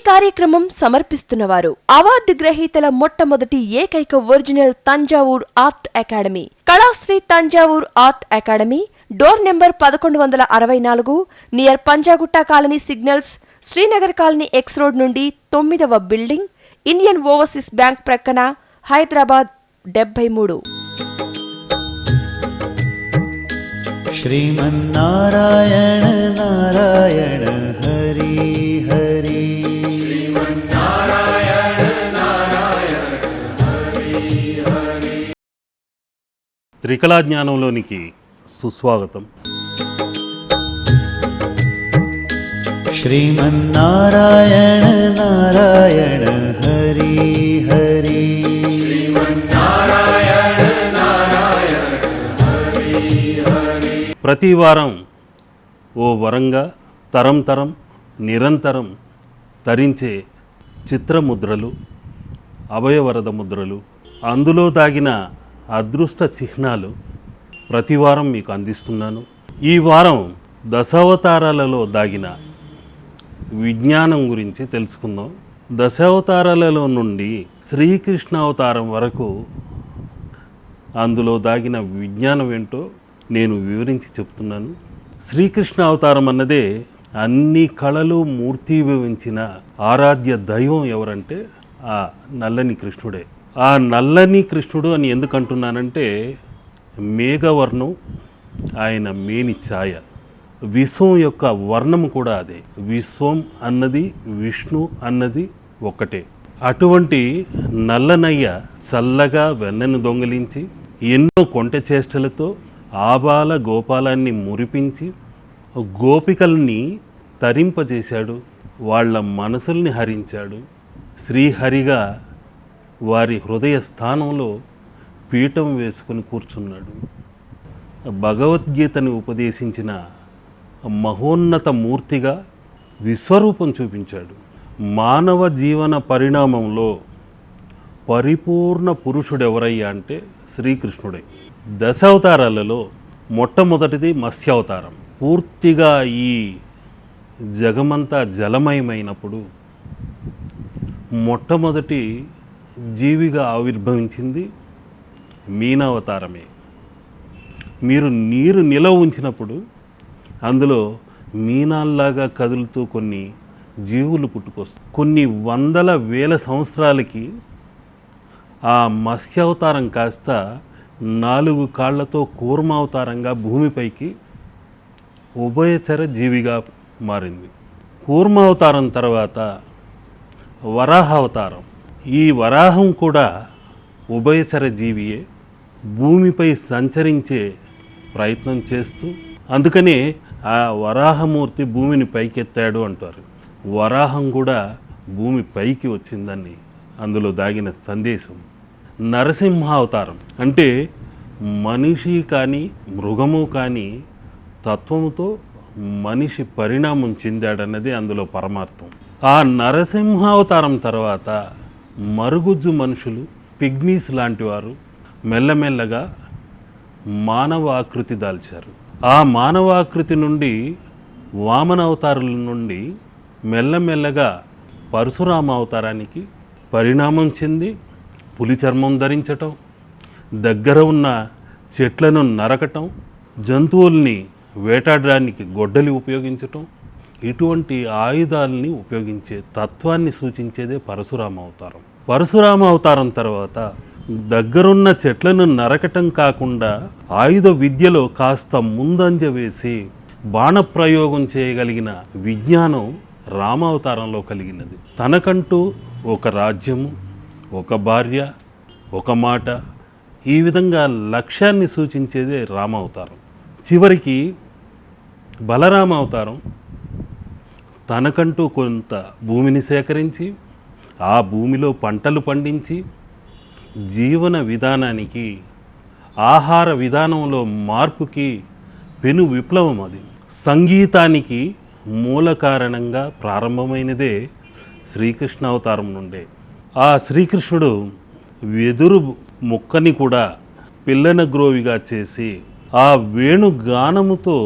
కార్యక్రమం సమర్పిస్తున్నవారు అవార్డు గ్రహీతల మొట్టమొదటి ఏకైక original Thanjavur art academy, Kalasri Thanjavur art academy, door number 1164, near Panjagutta colony signals, Srinagar colony X road నుండి 9వ building, Indian overseas bank ప్రక్కన, హైదరాబాద్ 73. श्रीमन्नारायण नारायण हरि हरि, श्रीमन्नारायण नारायण हरि हरि. త్రికళా జ్ఞానంలోనికి సుస్వాగతం. श्रीमन्नारायण नारायण हरि हरि, श्रीमन्नारायण नारायण हरि हरि. ప్రతి వారం ఓ వరంగా తరం తరం నిరంతరం తరించే చిత్రముద్రలు, అభయవరద ముద్రలు, అందులో దాగిన అదృష్ట చిహ్నాలు ప్రతివారం మీకు అందిస్తున్నాను. ఈ వారం దశావతారాలలో దాగిన విజ్ఞానం గురించి తెలుసుకుందాం. దశావతారాలలో నుండి శ్రీకృష్ణ అవతారం వరకు అందులో దాగిన విజ్ఞానం ఏంటో నేను వివరించి చెప్తున్నాను. శ్రీకృష్ణ అవతారం అన్నదే అన్ని కళలు మూర్తీభవించిన ఆరాధ్య దైవం ఎవరంటే ఆ నల్లని కృష్ణుడే. ఆ నల్లని కృష్ణుడు అని ఎందుకు అంటున్నానంటే, మేఘవర్ణం ఆయన మేని ఛాయ, విశ్వం యొక్క వర్ణం కూడా అదే. విశ్వం అన్నది విష్ణు అన్నది ఒక్కటే. అటువంటి నల్లనయ్య చల్లగా వెన్నను దొంగిలించి ఎన్నో కొంట చేష్టలతో ఆబాల గోపాలాన్ని మురిపించి గోపికల్ని తరింపజేశాడు, వాళ్ళ మనసుల్ని హరించాడు. శ్రీహరిగా వారి హృదయ స్థానంలో పీఠం వేసుకుని కూర్చున్నాడు. భగవద్గీతని ఉపదేశించిన మహోన్నత మూర్తిగా విశ్వరూపం చూపించాడు. మానవ జీవన పరిణామంలో పరిపూర్ణ పురుషుడెవరయ్యా అంటే శ్రీకృష్ణుడే. దశావతారాలలో మొట్టమొదటిది మత్స్యావతారం. పూర్తిగా ఈ జగమంతా జలమయమైనప్పుడు మొట్టమొదటి జీవిగా ఆవిర్భవించింది మీనావతారమే. మీరు నీరు నిలవ ఉంచినప్పుడు అందులో మీనాల్లాగా కదులుతూ కొన్ని జీవులు పుట్టుకొస్తాయి. కొన్ని వందల వేల సంవత్సరాలకి ఆ మత్స్యావతారం కాస్త 4 కాళ్లతో కూర్మావతారంగా భూమిపైకి ఉభయచర జీవిగా మారింది. కూర్మావతారం తర్వాత వరాహావతారం. ఈ వరాహం కూడా ఉభయచర జీవియే, భూమిపై సంచరించే ప్రయత్నం చేస్తూ, అందుకనే ఆ వరాహమూర్తి భూమిని పైకెత్తాడు అంటారు. వరాహం కూడా భూమి పైకి వచ్చిందని అందులో దాగిన సందేశం. నరసింహావతారం అంటే మనిషి కానీ మృగము కానీ తత్వముతో మనిషి పరిణామం చెందాడన్నది అందులో పరమార్థం. ఆ నరసింహావతారం తర్వాత మరుగుజ్జు మనుషులు, పిగ్మీస్ లాంటి వారు మెల్లమెల్లగా మానవ ఆకృతి దాల్చారు. ఆ మానవాకృతి నుండి వామన అవతారుల నుండి మెల్లమెల్లగా పరశురామ అవతారానికి పరిణామం చెంది పులి చర్మం ధరించటం, దగ్గర ఉన్న చెట్లను నరకటం, జంతువుల్ని వేటాడడానికి గొడ్డలి ఉపయోగించటం, ఇటువంటి ఆయుధాలని ఉపయోగించే తత్వాన్ని సూచించేదే పరశురామ అవతారం. పరశురామ అవతారం తర్వాత దగ్గరున్న చెట్లను నరకటం కాకుండా ఆయుధ విద్యలో కాస్త ముందంజ వేసి బాణప్రయోగం చేయగలిగిన విజ్ఞానం రామావతారంలో కలిగినది. తనకంటూ ఒక రాజ్యము, ఒక భార్య, ఒక మాట, ఈ విధంగా లక్ష్యాన్ని సూచించేదే రామావతారం. చివరికి బలరామ అవతారం తనకంటూ కొంత భూమిని సేకరించి ఆ భూమిలో పంటలు పండించి జీవన విధానానికి, ఆహార విధానంలో మార్పుకి పెను విప్లవం అది. సంగీతానికి మూల కారణంగా ప్రారంభమైనదే శ్రీకృష్ణ అవతారం నుండే. ఆ శ్రీకృష్ణుడు వెదురు మొక్కని కూడా పిల్లన గ్రోవిగా చేసి ఆ వేణుగానముతో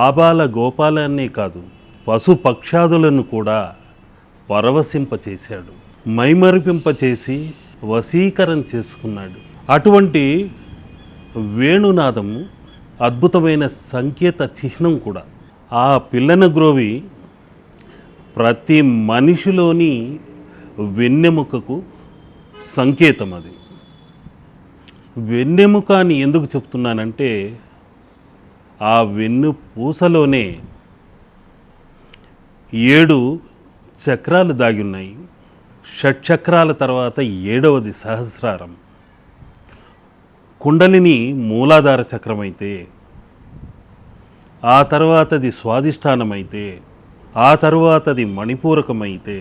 ఆబాల గోపాలాన్నే కాదు పశు పక్షాదులను కూడా పరవశింపచేశాడు, మైమరిపింపచేసి వశీకరణ చేసుకున్నాడు. అటువంటి వేణునాదము అద్భుతమైన సంకేత చిహ్నం కూడా. ఆ పిల్లన గ్రోవి ప్రతి మనిషిలోని వెన్నెముకకు సంకేతం. అది వెన్నెముక అని ఎందుకు చెప్తున్నానంటే, ఆ వెన్ను పూసలోనే 7 చక్రాలు దాగి ఉన్నాయి. షట్చక్రాల తర్వాత 7వది సహస్రారం. కుండలిని మూలాధార చక్రమైతే, ఆ తర్వాతది స్వాధిష్టానమైతే, ఆ తరువాతది మణిపూరకమైతే,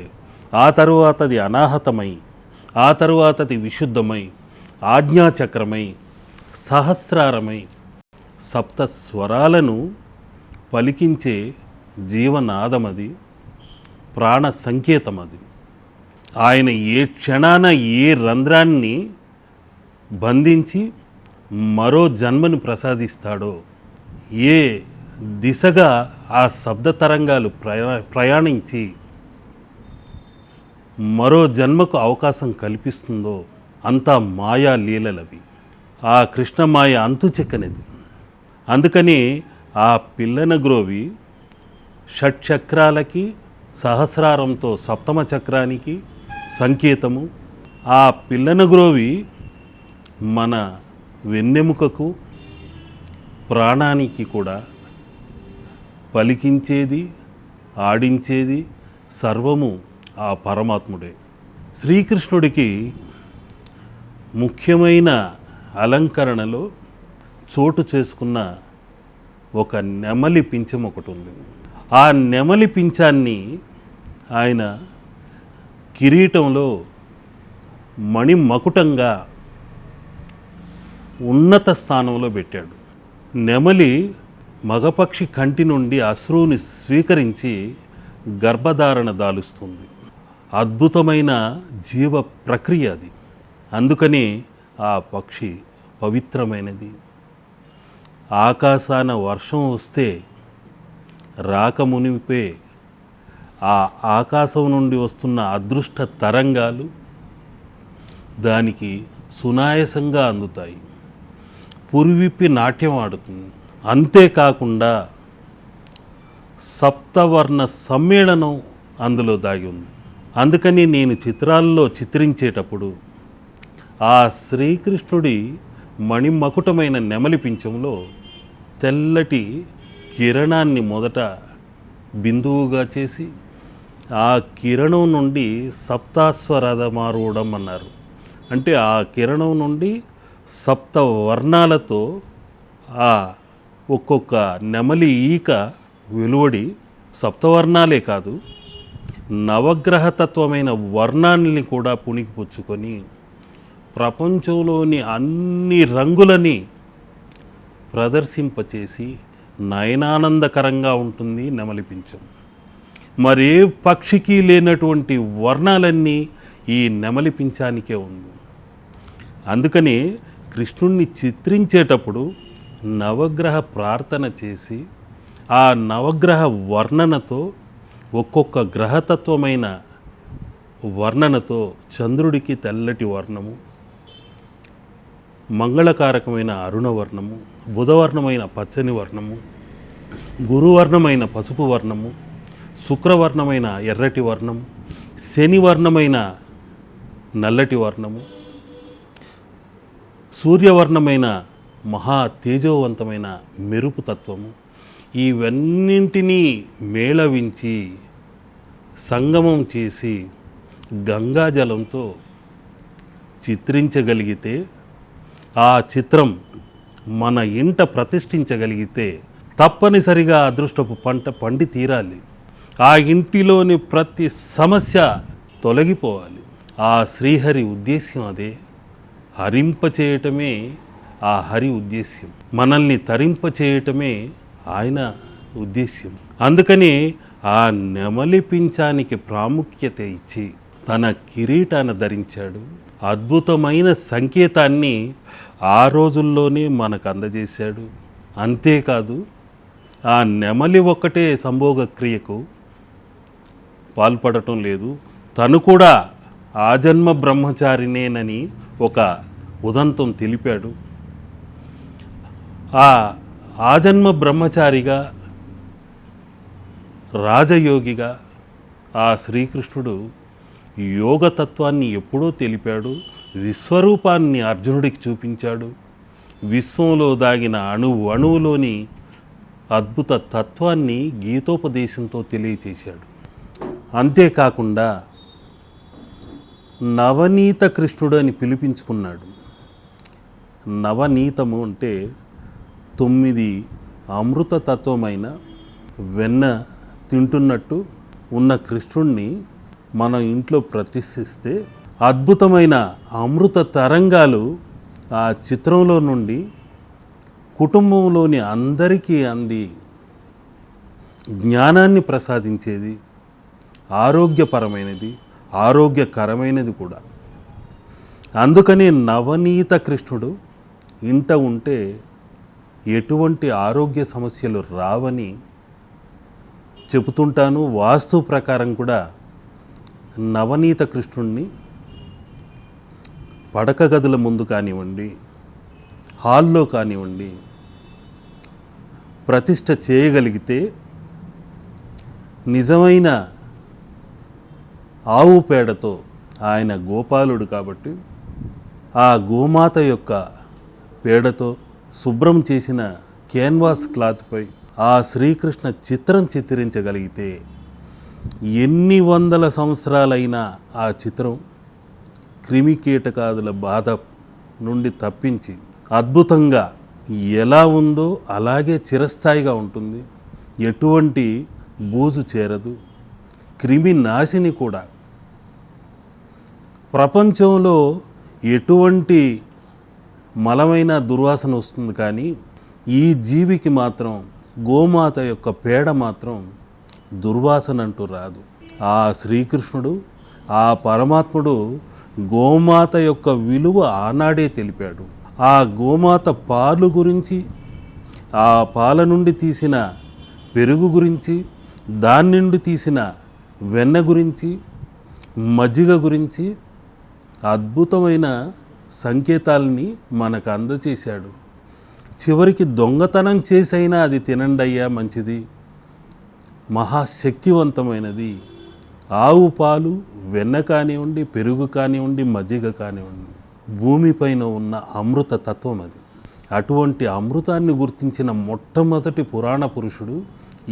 ఆ తరువాతది అనాహతమై, ఆ తరువాతది విశుద్ధమై, ఆజ్ఞాచక్రమై, సహస్రారమై, సప్త స్వరాలను పలికించే జీవనాదమది, ప్రాణ సంకేతమది. ఆయన ఏ క్షణాన ఏ రంధ్రాన్ని బంధించి మరో జన్మను ప్రసాదిస్తాడో, ఏ దిశగా ఆ శబ్ద తరంగాలు ప్రయాణించి మరో జన్మకు అవకాశం కల్పిస్తుందో అంతా మాయా లీలలవి. ఆ కృష్ణమాయ అంతు చెక్కనిది. అందుకని ఆ పిల్లన గ్రోవి షట్చక్రాలకి, సహస్రారంతో సప్తమ చక్రానికి సంకేతము. ఆ పిల్లన గ్రోవి మన వెన్నెముకకు, ప్రాణానికి కూడా పలికించేది, ఆడించేది సర్వము ఆ పరమాత్ముడే. శ్రీకృష్ణుడికి ముఖ్యమైన అలంకరణలో చోటు చేసుకున్న ఒక నెమలి పింఛం ఒకటి ఉంది. ఆ నెమలి పింఛాన్ని ఆయన కిరీటంలో మణిమకుటంగా ఉన్నత స్థానంలో పెట్టాడు. నెమలి మగపక్షి కంటి నుండి అశ్రువుని స్వీకరించి గర్భధారణ దాలుస్తుంది. అద్భుతమైన జీవ ప్రక్రియ అది. అందుకని ఆ పక్షి పవిత్రమైనది. ఆకాశాన వర్షం వస్తే రాకమునిపే ఆ ఆకాశం నుండి వస్తున్న అదృష్ట తరంగాలు దానికి సునాయాసంగా అందుతాయి. పురివిప్పి నాట్యం ఆడుతుంది. అంతేకాకుండా సప్తవర్ణ సమ్మేళనం అందులో దాగి ఉంది. అందుకని నేను చిత్రాల్లో చిత్రించేటప్పుడు ఆ శ్రీకృష్ణుడి మణిమకుటమైన నెమలి పింఛంలో తెల్లటి కిరణాన్ని మొదట బిందువుగా చేసి, ఆ కిరణం నుండి సప్తాశ్వరథమారూఢం అన్నారు. అంటే ఆ కిరణం నుండి సప్త వర్ణాలతో ఆ ఒక్కొక్క నెమలి ఈక వెలువడి, సప్తవర్ణాలే కాదు నవగ్రహతత్వమైన వర్ణాన్ని కూడా పుణికిపుచ్చుకొని ప్రపంచంలోని అన్ని రంగులని ప్రదర్శింపచేసి నయనానందకరంగా ఉంటుంది నెమలి పింఛం. మరే పక్షికి లేనటువంటి వర్ణాలన్నీ ఈ నెమలి పింఛానికే ఉంది. అందుకని కృష్ణుణ్ణి చిత్రించేటప్పుడు నవగ్రహ ప్రార్థన చేసి, ఆ నవగ్రహ వర్ణనతో, ఒక్కొక్క గ్రహతత్వమైన వర్ణనతో, చంద్రుడికి తెల్లటి వర్ణము, మంగళకారకమైన అరుణవర్ణము, బుధవర్ణమైన పచ్చని వర్ణము, గురువర్ణమైన పసుపు వర్ణము, శుక్రవర్ణమైన ఎర్రటి వర్ణము, శనివర్ణమైన నల్లటి వర్ణము, సూర్యవర్ణమైన మహా తేజోవంతమైన మెరుపు తత్వము, ఇవన్నింటినీ మేళవించి సంగమం చేసి గంగాజలంతో చిత్రించగలిగితే, ఆ చిత్రం మన ఇంట ప్రతిష్ఠించగలిగితే తప్పనిసరిగా అదృష్టపు పంట పండి తీరాలి. ఆ ఇంటిలోని ప్రతి సమస్య తొలగిపోవాలి. ఆ శ్రీహరి ఉద్దేశ్యం అదే. హరింపచేయటమే ఆ హరి ఉద్దేశ్యం. మనల్ని తరింపచేయటమే ఆయన ఉద్దేశ్యం. అందుకని ఆ నెమలి పింఛానికి ప్రాముఖ్యత ఇచ్చి తన కిరీటాన్ని ధరించాడు. అద్భుతమైన సంకేతాన్ని ఆ రోజుల్లోనే మనకు అందజేశాడు. అంతేకాదు, ఆ నెమలి ఒక్కటే సంభోగ క్రియకు పాల్పడటం లేదు. తను కూడా ఆజన్మ బ్రహ్మచారినేనని ఒక ఉదంతం తెలిపాడు. ఆ ఆజన్మ బ్రహ్మచారిగా, రాజయోగిగా ఆ శ్రీకృష్ణుడు యోగతత్వాన్ని ఎప్పుడో తెలిపాడు. విశ్వరూపాన్ని అర్జునుడికి చూపించాడు. విశ్వంలో దాగిన అణువులోని అద్భుత తత్వాన్ని గీతోపదేశంతో తెలియచేశాడు. అంతేకాకుండా నవనీత కృష్ణుడు అని పిలిపించుకున్నాడు. నవనీతము అంటే 9 అమృత తత్వమైన వెన్న తింటున్నట్టు ఉన్న కృష్ణుణ్ణి మన ఇంట్లో ప్రతిష్ఠిస్తే అద్భుతమైన అమృత తరంగాలు ఆ చిత్రంలో నుండి కుటుంబంలోని అందరికీ అంది జ్ఞానాన్ని ప్రసాదించేది, ఆరోగ్యపరమైనది, ఆరోగ్యకరమైనది కూడా. అందుకని నవనీత కృష్ణుడు ఇంట ఉంటే ఎటువంటి ఆరోగ్య సమస్యలు రావని చెబుతుంటాను. వాస్తు ప్రకారం కూడా నవనీత కృష్ణుణ్ణి పడక గదుల ముందు కానివ్వండి, హాల్లో కానివ్వండి ప్రతిష్ఠ చేయగలిగితే నిజమైన ఆవు పేడతో, ఆయన గోపాలుడు కాబట్టి ఆ గోమాత యొక్క పేడతో శుభ్రం చేసిన క్యాన్వాస్ క్లాత్పై ఆ శ్రీకృష్ణ చిత్రం చిత్రించగలిగితే ఎన్ని వందల సంవత్సరాలైనా ఆ చిత్రం క్రిమికీటకాదుల బాధ నుండి తప్పించి అద్భుతంగా ఎలా ఉందో అలాగే చిరస్థాయిగా ఉంటుంది. ఎటువంటి బూజు చేరదు, క్రిమి నాశిని కూడా. ప్రపంచంలో ఎటువంటి మలమైన దుర్వాసన వస్తుంది, కానీ ఈ జీవికి మాత్రం గోమాత యొక్క పేడ మాత్రం దుర్వాసన అంటూ రాదు. ఆ శ్రీకృష్ణుడు, ఆ పరమాత్ముడు గోమాత యొక్క విలువ ఆనాడే తెలిపాడు. ఆ గోమాత పాలు గురించి, ఆ పాల నుండి తీసిన పెరుగు గురించి, దాని నుండి తీసిన వెన్న గురించి, మజ్జిగ గురించి అద్భుతమైన సంకేతాలని మనకు అందచేశాడు. చివరికి దొంగతనం చేసైనా అది తినండి అయ్యా మంచిది, మహాశక్తివంతమైనది. ఆవు పాలు, వెన్న కానివ్వండి, పెరుగు కానివ్వండి, మజ్జిగ కానివ్వండి, భూమిపైన ఉన్న అమృత తత్వం అది. అటువంటి అమృతాన్ని గుర్తించిన మొట్టమొదటి పురాణ పురుషుడు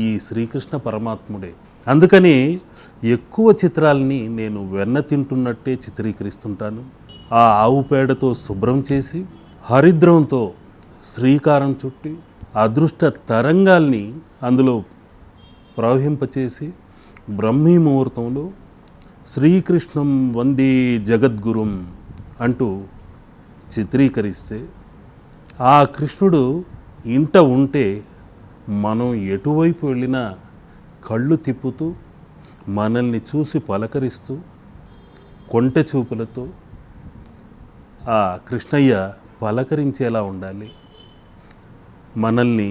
ఈ శ్రీకృష్ణ పరమాత్ముడే. అందుకని ఎక్కువ చిత్రాలని నేను వెన్న తింటున్నట్టే చిత్రీకరిస్తుంటాను. ఆ ఆవు పేడతో శుభ్రం చేసి, హరిద్రంతో శ్రీకారం చుట్టి, అదృష్ట తరంగాల్ని అందులో ప్రవహింపచేసి, బ్రహ్మీ ముహూర్తంలో శ్రీకృష్ణం వందే జగద్గురుం అంటూ చిత్రీకరిస్తే ఆ కృష్ణుడు ఇంట ఉంటే మనం ఎటువైపు వెళ్ళినా కళ్ళు తిప్పుతూ, మనల్ని చూసి పలకరిస్తూ, కొంటె చూపులతో ఆ కృష్ణయ్య పలకరించేలా ఉండాలి, మనల్ని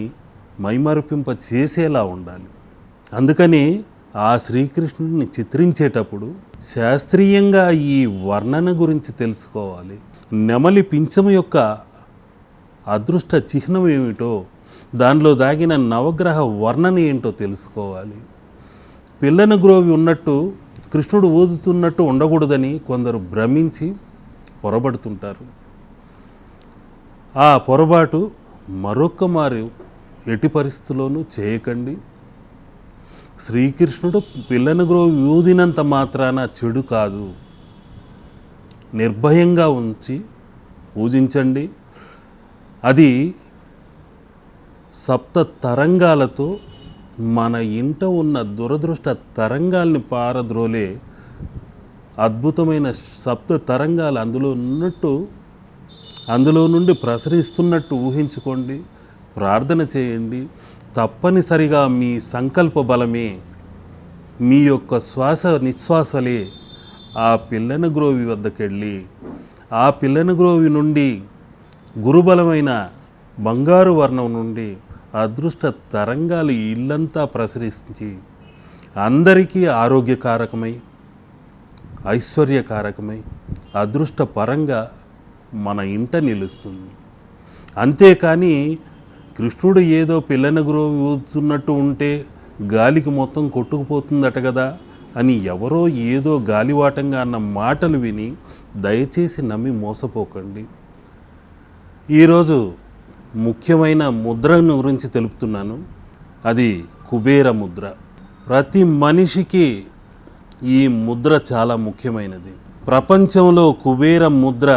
మైమరిపింప చేసేలా ఉండాలి. అందుకని ఆ శ్రీకృష్ణుడిని చిత్రించేటప్పుడు శాస్త్రీయంగా ఈ వర్ణన గురించి తెలుసుకోవాలి. నెమలి పింఛము యొక్క అదృష్ట చిహ్నం ఏమిటో, దానిలో దాగిన నవగ్రహ వర్ణన ఏంటో తెలుసుకోవాలి. పిల్లన గ్రోవి ఉన్నట్టు కృష్ణుడు ఊదుతున్నట్టు ఉండకూడదని కొందరు భ్రమించి పొరబడుతుంటారు. ఆ పొరపాటు మరొక్క మారు ఎట్టి పరిస్థితుల్లోనూ చేయకండి. శ్రీకృష్ణుడు పిల్లన గ్రోవి ఊదినంత మాత్రాన చెడు కాదు. నిర్భయంగా ఉంచి పూజించండి. అది సప్త తరంగాలతో మన ఇంట ఉన్న దురదృష్ట తరంగాల్ని పారద్రోలే అద్భుతమైన సప్త తరంగాలు అందులో ఉన్నట్టు, అందులో నుండి ప్రసరిస్తున్నట్టు ఊహించుకోండి, ప్రార్థన చేయండి. తప్పనిసరిగా మీ సంకల్ప బలమే, మీ యొక్క శ్వాస నిశ్వాసలే ఆ పిల్లన గ్రోవి వద్దకెళ్ళి, ఆ పిల్లన గ్రోవి నుండి గురుబలమైన బంగారు వర్ణం నుండి అదృష్ట తరంగాలు ఇల్లంతా ప్రసరించి అందరికీ ఆరోగ్యకారకమై, ఐశ్వర్యకారకమై, అదృష్టపరంగా మన ఇంట నిలుస్తుంది. అంతేకాని కృష్ణుడు ఏదో పిల్లని ఊతున్నట్టు ఉంటే గాలికి మొత్తం కొట్టుకుపోతుందట కదా అని ఎవరో ఏదో గాలివాటంగా అన్న మాటలు విని దయచేసి నమ్మి మోసపోకండి. ఈరోజు ముఖ్యమైన ముద్రను గురించి తెలుపుతున్నాను. అది కుబేర ముద్ర. ప్రతి మనిషికి ఈ ముద్ర చాలా ముఖ్యమైనది. ప్రపంచంలో కుబేర ముద్ర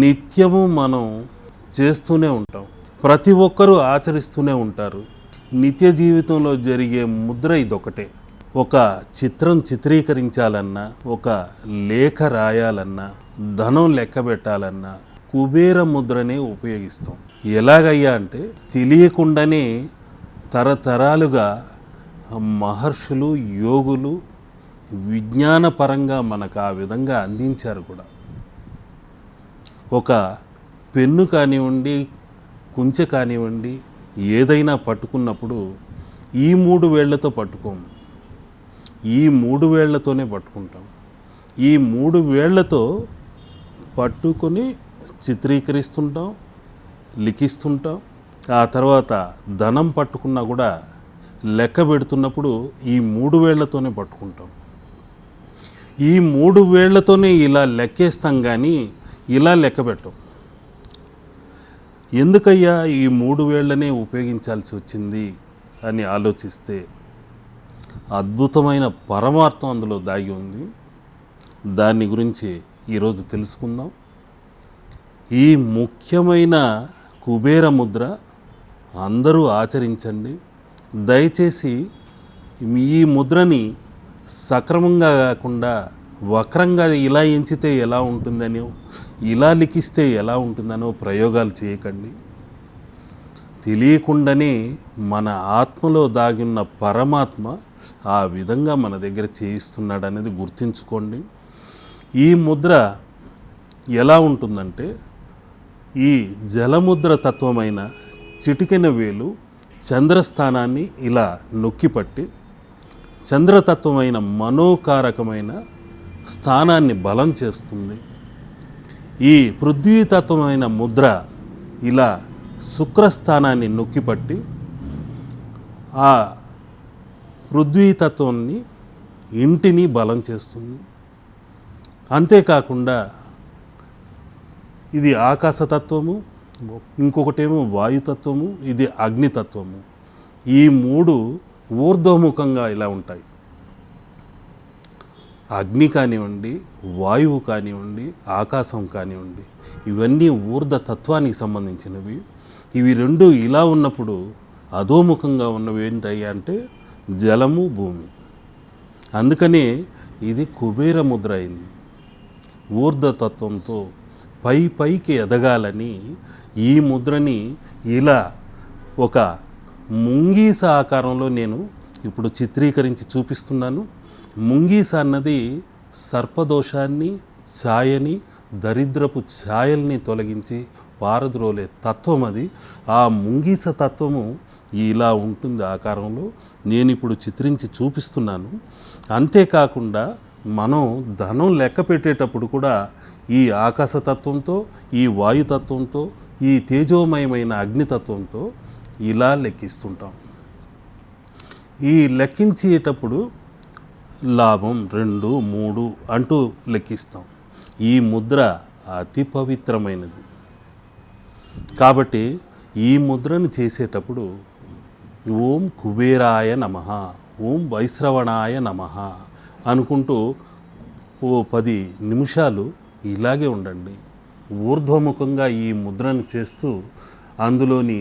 నిత్యము మనం చేస్తూనే ఉంటాం, ప్రతి ఒక్కరూ ఆచరిస్తూనే ఉంటారు. నిత్య జీవితంలో జరిగే ముద్ర ఇదొకటే. ఒక చిత్రం చిత్రీకరించాలన్నా, ఒక లేఖ రాయాలన్నా, ధనం లెక్క పెట్టాలన్నా కుబేర ముద్రనే ఉపయోగిస్తాం. ఎలాగయ్యా అంటే తెలియకుండానే తరతరాలుగా మహర్షులు, యోగులు విజ్ఞానపరంగా మనకు ఆ విధంగా అందించారు కూడా. ఒక పెన్ను కానివ్వండి, కుంచె కానివ్వండి, ఏదైనా పట్టుకున్నప్పుడు ఈ 3 వేళ్లతో పట్టుకోము, ఈ 3 వేళ్లతోనే పట్టుకుంటాం. ఈ 3 వేళ్లతో పట్టుకొని చిత్రీకరిస్తుంటాం, లిఖిస్తుంటాం. ఆ తర్వాత ధనం పట్టుకున్నా కూడా లెక్క పెడుతున్నప్పుడు ఈ 3 వేళ్లతోనే పట్టుకుంటాం. ఈ 3 వేళ్లతోనే ఇలా లెక్కేస్తాం, కానీ ఇలా లెక్క పెట్టం. ఎందుకయ్యా ఈ 3 వేళ్లనే ఉపయోగించాల్సి వచ్చింది అని ఆలోచిస్తే అద్భుతమైన పరమార్థం అందులో దాగి ఉంది. దాని గురించి ఈరోజు తెలుసుకుందాం. ఈ ముఖ్యమైన కుబేర ముద్ర అందరూ ఆచరించండి. దయచేసి ఈ ముద్రని సక్రమంగా కాకుండా వక్రంగా ఇలా ఎంచితే ఎలా ఉంటుందనో, ఇలా లిఖిస్తే ఎలా ఉంటుందనో ప్రయోగాలు చేయకండి. తెలియకుండానే మన ఆత్మలో దాగిన్న పరమాత్మ ఆ విధంగా మన దగ్గర చేయిస్తున్నాడు అనేది గుర్తుంచుకోండి. ఈ ముద్ర ఎలా ఉంటుందంటే, ఈ జలముద్ర తత్వమైన చిటికెన వేలు చంద్రస్థానాన్ని ఇలా నొక్కిపట్టి చంద్రతత్వమైన మనోకారకమైన స్థానాన్ని బలం చేస్తుంది. ఈ పృథ్వీతత్వమైన ముద్ర ఇలా శుక్రస్థానాన్ని నొక్కిపట్టి ఆ పృథ్వీతత్వాన్ని, ఇంటిని బలం చేస్తుంది. అంతేకాకుండా ఇది ఆకాశతత్వము, ఇంకొకటేమో వాయుతత్వము, ఇది అగ్నితత్వము. ఈ 3 ఊర్ధ్వముఖంగా ఇలా ఉంటాయి. అగ్ని కానివ్వండి, వాయువు కానివ్వండి, ఆకాశం కానివ్వండి, ఇవన్నీ ఊర్ధ్వ తత్వానికి సంబంధించినవి. ఇవి 2 ఇలా ఉన్నప్పుడు అధోముఖంగా ఉన్నవి ఏంటయ్యా అంటే జలము, భూమి. అందుకనే ఇది కుబేర ముద్ర అయింది. ఊర్ధ్వతత్వంతో పైకి ఎదగాలని ఈ ముద్రని ఇలా ఒక ముంగీస ఆకారంలో నేను ఇప్పుడు చిత్రీకరించి చూపిస్తున్నాను. ముంగీస అన్నది సర్పదోషాన్ని, ఛాయని, దరిద్రపు ఛాయల్ని తొలగించి పారద్రోలే తత్వం అది. ఆ ముంగీస తత్వము ఇలా ఉంటుంది ఆకారంలో. నేను ఇప్పుడు చిత్రించి చూపిస్తున్నాను. అంతేకాకుండా మనం ధనం లెక్క పెట్టేటప్పుడు కూడా ఈ ఆకాశతత్వంతో, ఈ వాయుతత్వంతో, ఈ తేజోమయమైన అగ్నితత్వంతో ఇలా లెక్కిస్తుంటాం. ఈ లెక్కించేటప్పుడు లాభం 2, 3 అంటూ లెక్కిస్తాం. ఈ ముద్ర అతి పవిత్రమైనది. కాబట్టి ఈ ముద్రను చేసేటప్పుడు ఓం కుబేరాయ నమః, ఓం వైశ్రవణాయ నమః అనుకుంటూ ఓ 10 నిమిషాలు ఇలాగే ఉండండి. ఊర్ధ్వముఖంగా ఈ ముద్రను చేస్తూ అందులోని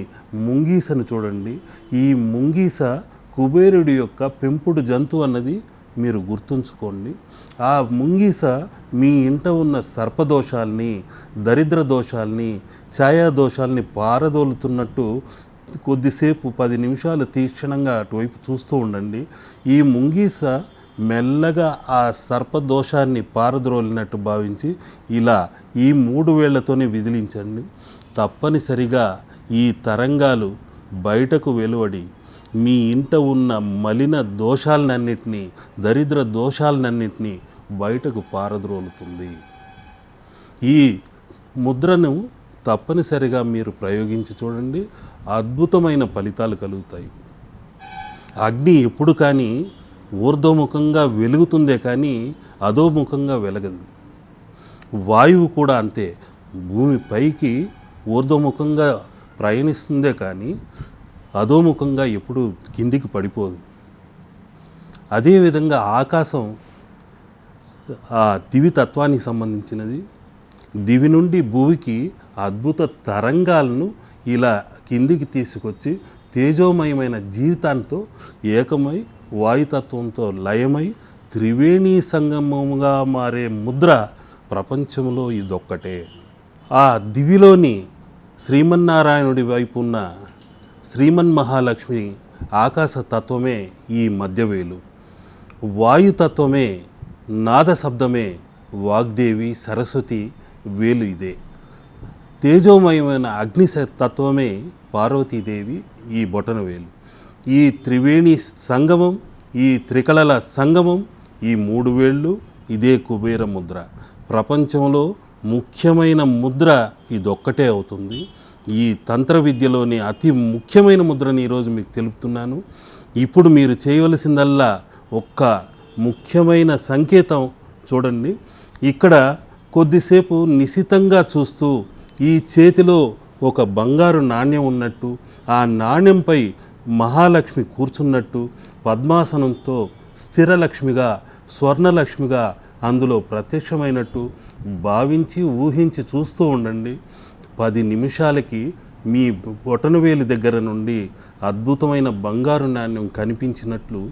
ముంగీసను చూడండి. ఈ ముంగీస కుబేరుడి యొక్క పెంపుడు జంతువు అన్నది మీరు గుర్తుంచుకోండి. ఆ ముంగీస మీ ఇంట ఉన్న సర్పదోషాల్ని, దరిద్ర దోషాల్ని, ఛాయాదోషాల్ని పారదోలుతున్నట్టు కొద్దిసేపు 10 నిమిషాలు తీక్షణంగా అటువైపు చూస్తూ ఉండండి. ఈ ముంగీస మెల్లగా ఆ సర్పదోషాన్ని పారద్రోలినట్టు భావించి ఇలా ఈ 3 వేళ్లతోనే విదిలించండి. తప్పనిసరిగా ఈ తరంగాలు బయటకు వెలువడి మీ ఇంట ఉన్న మలిన దోషాలన్నింటినీ, దరిద్ర దోషాలన్నింటినీ బయటకు పారద్రోలుతుంది. ఈ ముద్రను తప్పనిసరిగా మీరు ప్రయోగించి చూడండి, అద్భుతమైన ఫలితాలు కలుగుతాయి. అగ్ని ఎప్పుడు కానీ ఊర్ధ్వముఖంగా వెలుగుతుందే కానీ అధోముఖంగా వెలగదు. వాయువు కూడా అంతే, భూమి పైకి ఊర్ధ్వముఖంగా ప్రయాణిస్తుందే కానీ అధోముఖంగా ఎప్పుడు కిందికి పడిపోదు. అదేవిధంగా ఆకాశం ఆ దివి తత్వానికి సంబంధించినది. దివి నుండి భూమికి అద్భుత తరంగాలను ఇలా కిందికి తీసుకొచ్చి తేజోమయమైన జీవితాంతో ఏకమై వాయుతత్వంతో లయమై త్రివేణీ సంగమముగా మారే ముద్ర ప్రపంచంలో ఇదొక్కటే. ఆ దివిలోని శ్రీమన్నారాయణుడి వైపు ఉన్న శ్రీమన్మహాలక్ష్మి ఆకాశతత్వమే ఈ మధ్యవేలు, వాయుతత్వమే నాదశబ్దమే వాగ్దేవి సరస్వతి వేలు ఇదే, తేజోమయమైన అగ్ని తత్వమే పార్వతీదేవి ఈ బొటనవేలు. ఈ త్రివేణి సంగమం, ఈ త్రికళల సంగమం, ఈ 3 వేళ్ళు ఇదే కుబేర ముద్ర. ప్రపంచంలో ముఖ్యమైన ముద్ర ఇదొక్కటే అవుతుంది. ఈ తంత్ర విద్యలోని అతి ముఖ్యమైన ముద్రని ఈరోజు మీకు తెలుపుతున్నాను. ఇప్పుడు మీరు చేయవలసిందల్లా ఒక్క ముఖ్యమైన సంకేతం చూడండి. ఇక్కడ కొద్దిసేపు నిశితంగా చూస్తూ ఈ చేతిలో ఒక బంగారు నాణ్యం ఉన్నట్టు, ఆ నాణ్యంపై మహాలక్ష్మి కూర్చున్నట్టు, పద్మాసనంతో స్థిరలక్ష్మిగా స్వర్ణలక్ష్మిగా అందులో ప్రత్యక్షమైనట్టు భావించి ఊహించి చూస్తూ ఉండండి. 10 నిమిషాలకి మీ బొటనవేలు దగ్గర నుండి అద్భుతమైన బంగారు నాణ్యం కనిపించినట్లు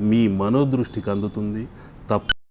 మీ మనోదృష్టికి అందుతుంది.